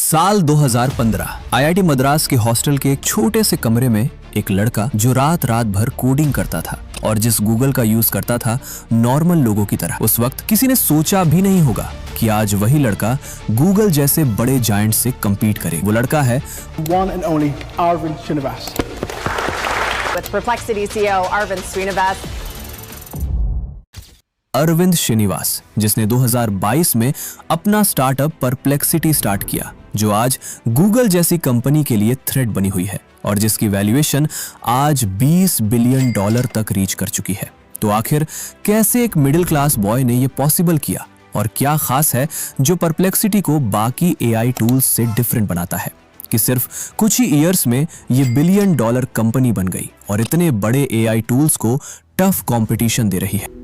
साल 2015 आईआईटी मद्रास के हॉस्टल के एक छोटे से कमरे में एक लड़का जो रात रात भर कोडिंग करता था और जिस गूगल का यूज करता था नॉर्मल लोगों की तरह। उस वक्त किसी ने सोचा भी नहीं होगा कि आज वही लड़का गूगल जैसे बड़े जायंट से compete करे। वो लड़का है one and only Arvind Srinivas. With Perplexity CEO Arvind Srinivas. Arvind Srinivas, जिसने 2022 में अपना स्टार्टअप परप्लेक्सिटी स्टार्ट किया, जो आज गूगल जैसी कंपनी के लिए थ्रेट बनी हुई है और जिसकी वैल्यूएशन आज $20 बिलियन तक रीच कर चुकी है। तो आखिर कैसे एक मिडिल क्लास बॉय ने यह पॉसिबल किया और क्या खास है जो परप्लेक्सिटी को बाकी एआई टूल्स से डिफरेंट बनाता है कि सिर्फ कुछ ही ईयर्स में ये $1 बिलियन कंपनी बन गई और इतने बड़े एआई टूल्स को टफ कंपटीशन दे रही है।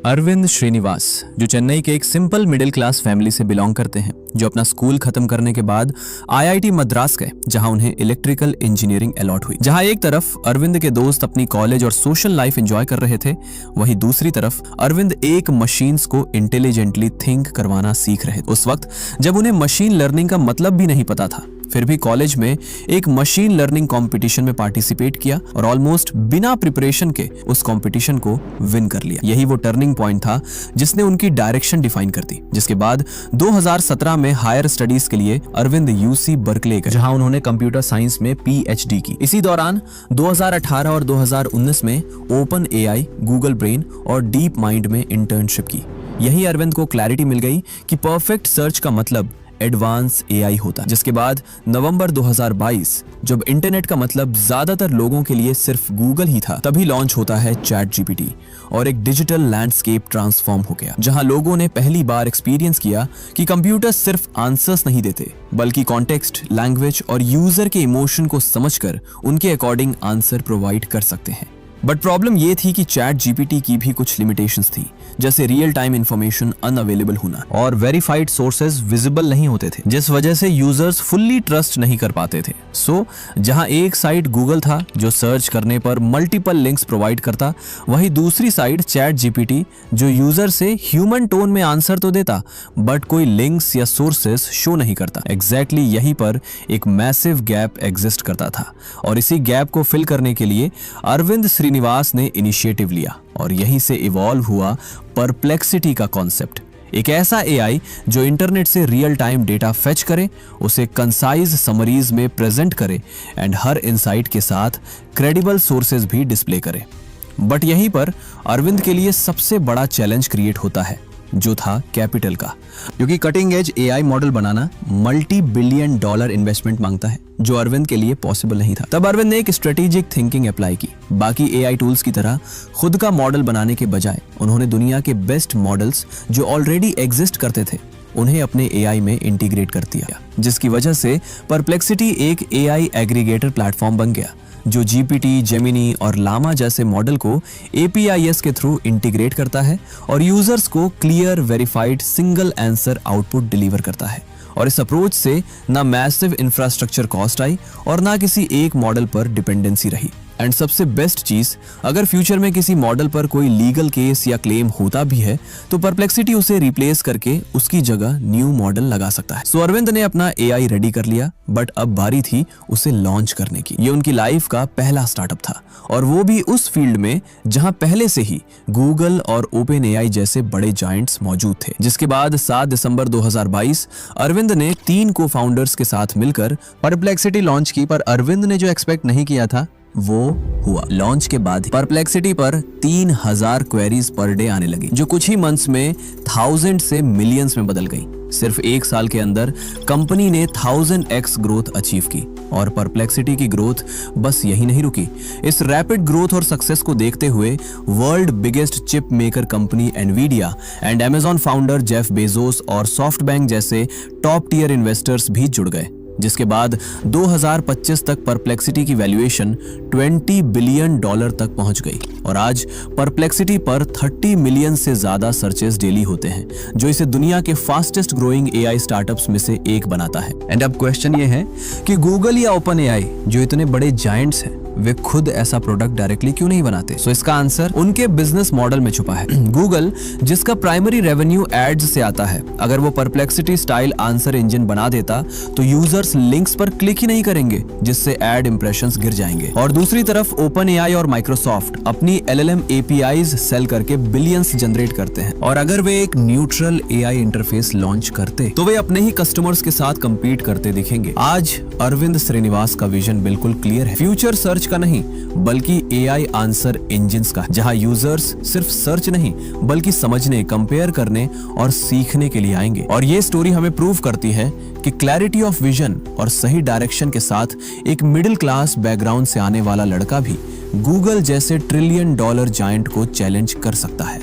अरविंद श्रीनिवास, जो चेन्नई के एक सिंपल मिडिल क्लास फैमिली से बिलोंग करते हैं, जो अपना स्कूल खत्म करने के बाद आईआईटी मद्रास गए, जहां उन्हें इलेक्ट्रिकल इंजीनियरिंग अलॉट हुई। जहां एक तरफ अरविंद के दोस्त अपनी कॉलेज और सोशल लाइफ एंजॉय कर रहे थे, वहीं दूसरी तरफ अरविंद एक मशीन्स को इंटेलिजेंटली थिंक करवाना सीख रहे थे। उस वक्त जब उन्हें मशीन लर्निंग का मतलब भी नहीं पता था, फिर भी कॉलेज में एक मशीन लर्निंग कंपटीशन में पार्टिसिपेट किया और ऑलमोस्ट बिना प्रिपरेशन के उस कंपटीशन को विन कर लिया। यही वो टर्निंग पॉइंट था जिसने उनकी डायरेक्शन डिफाइन कर दी, जिसके बाद 2017 में हायर स्टडीज के लिए अरविंद यूसी बर्कले गए, जहां उन्होंने कंप्यूटर साइंस में पीएचडी की। इसी दौरान 2018 और 2019 में ओपन एआई, गूगल ब्रेन और डीप माइंड में इंटर्नशिप की। यही अरविंद को क्लैरिटी मिल गई कि परफेक्ट सर्च का मतलब एडवांस एआई होता। जिसके बाद नवंबर 2022, जब इंटरनेट का मतलब ज्यादातर लोगों के लिए सिर्फ गूगल ही था, तभी लॉन्च होता है चैट जीपीटी और एक डिजिटल लैंडस्केप ट्रांसफॉर्म हो गया, जहां लोगों ने पहली बार एक्सपीरियंस किया कि कंप्यूटर सिर्फ आंसर्स नहीं देते, बल्कि कॉन्टेक्स्ट, लैंग्वेज और यूजर के इमोशन को समझकर उनके अकॉर्डिंग आंसर प्रोवाइड कर सकते हैं। बट प्रॉब्लम ये थी कि चैट जीपीटी की भी कुछ लिमिटेशंस थी, जैसे रियल टाइम इंफॉर्मेशन अनअवेलेबल होना और वेरीफाइड सोर्सेज विजिबल नहीं होते थे, जिस वजह से यूजर्स फुल्ली ट्रस्ट नहीं कर पाते थे। सो जहां एक साइड गूगल था जो सर्च करने पर मल्टीपल लिंक्स प्रोवाइड करता, वहीं दूसरी साइड चैट जीपीटी जो यूजर से ह्यूमन टोन में आंसर तो देता बट कोई लिंक्स या सोर्सेज शो नहीं करता। एग्जैक्टली यहीं पर एक मैसिव गैप एग्जिस्ट करता था और इसी गैप को फिल करने के लिए अरविंद श्रीनिवास ने इनिशिएटिव लिया और यहीं से इवॉल्व हुआ परप्लेक्सिटी का कॉन्सेप्ट। एक ऐसा एआई जो इंटरनेट से रियल टाइम डेटा फेच करे, उसे कंसाइज समरीज में प्रेजेंट करे एंड हर इनसाइट के साथ क्रेडिबल सोर्सेज भी डिस्प्ले करे। बट यहीं पर अरविंद के लिए सबसे बड़ा चैलेंज क्रिएट होता है, जो था कैपिटल का, क्योंकि कटिंग एज एआई मॉडल बनाना $multi-billion इन्वेस्टमेंट मांगता है, जो अरविंद के लिए पॉसिबल नहीं था। तब अरविंद ने एक स्ट्रेटेजिक थिंकिंग अप्लाई की। बाकी एआई टूल्स की तरह खुद का मॉडल बनाने के बजाय उन्होंने दुनिया के बेस्ट मॉडल्स जो ऑलरेडी एग्जिस्ट करते थे, उन्हें अपने एआई में इंटीग्रेट कर दिया, जिसकी वजह से परप्लेक्सिटी एक एआई एग्रीगेटर प्लेटफॉर्म बन गया, जो जीपीटी, जेमिनी और लामा जैसे मॉडल को एपीआईएस के थ्रू इंटीग्रेट करता है और यूजर्स को clear, verified, single answer output deliver करता है। और इस अप्रोच से ना मैसिव इंफ्रास्ट्रक्चर कॉस्ट आई और ना किसी एक मॉडल पर डिपेंडेंसी रही। एंड सबसे बेस्ट चीज, अगर फ्यूचर में किसी मॉडल पर कोई लीगल केस या क्लेम होता भी है तो परप्लेक्सिटी उसे रिप्लेस करके उसकी जगह न्यू मॉडल लगा सकता है। सो अरविंद ने अपना एआई रेडी कर लिया, बट अब बारी थी उसे लॉन्च करने की। ये उनकी लाइफ का पहला स्टार्टअप था और वो भी उस फील्ड में जहां पहले से ही गूगल और ओपन एआई जैसे बड़े जायंट्स मौजूद थे। जिसके बाद 7 दिसंबर 2022 अरविंद ने 3 को फाउंडर्स के साथ मिलकर परप्लेक्सिटी लॉन्च की। पर अरविंद ने जो एक्सपेक्ट नहीं किया था वो हुआ। लॉन्च के बाद परप्लेक्सिटी पर 3000 क्वेरीज पर डे आने लगी, जो कुछ ही मंथ्स में 1000 से मिलियंस में बदल गई। सिर्फ एक साल के अंदर कंपनी ने 1000x ग्रोथ अचीव की और परप्लेक्सिटी की ग्रोथ बस यही नहीं रुकी। इस रैपिड ग्रोथ और सक्सेस को देखते हुए world biggest chip maker company Nvidia and Amazon founder Jeff Bezos और सॉफ्टबैंक जैसे टॉप टियर इन्वेस्टर्स भी जुड़ गए, जिसके बाद 2025 तक परप्लेक्सिटी की वैल्यूएशन $20 बिलियन तक पहुंच गई और आज परप्लेक्सिटी पर 30 मिलियन से ज्यादा सर्चेस डेली होते हैं, जो इसे दुनिया के फास्टेस्ट ग्रोइंग एआई स्टार्टअप्स में से एक बनाता है। एंड अब क्वेश्चन ये है कि गूगल या ओपन एआई जो इतने बड़े जायंट्स हैं, वे खुद ऐसा प्रोडक्ट डायरेक्टली क्यों नहीं बनाते? सो इसका आंसर उनके बिजनेस मॉडल में छुपा है। गूगल, जिसका प्राइमरी रेवेन्यू एड्स से आता है, अगर वो परप्लेक्सिटी स्टाइल आंसर इंजन बना देता तो यूजर्स लिंक्स पर क्लिक ही नहीं करेंगे, जिससे एड इंप्रेशंस गिर जाएंगे। और दूसरी तरफ ओपन एआई और माइक्रोसॉफ्ट अपनी LLM APIs सेल करके बिलियंस जनरेट करते हैं, और अगर वे एक न्यूट्रल AI इंटरफेस लॉन्च करते तो वे अपने ही कस्टमर्स के साथ कंपीट करते दिखेंगे। आज अरविंद श्रीनिवास का विजन बिल्कुल क्लियर है, फ्यूचर सर्च का नहीं बल्कि AI आंसर इंजिन्स का, जहां यूजर्स सिर्फ सर्च नहीं बल्कि समझने, कंपेयर करने और सीखने के लिए आएंगे। और ये स्टोरी हमें प्रूव करती है कि क्लैरिटी ऑफ विजन और सही डायरेक्शन के साथ एक मिडिल क्लास बैकग्राउंड से आने वाला लड़का भी गूगल जैसे $1 ट्रिलियन जायंट को चैलेंज कर सकता है।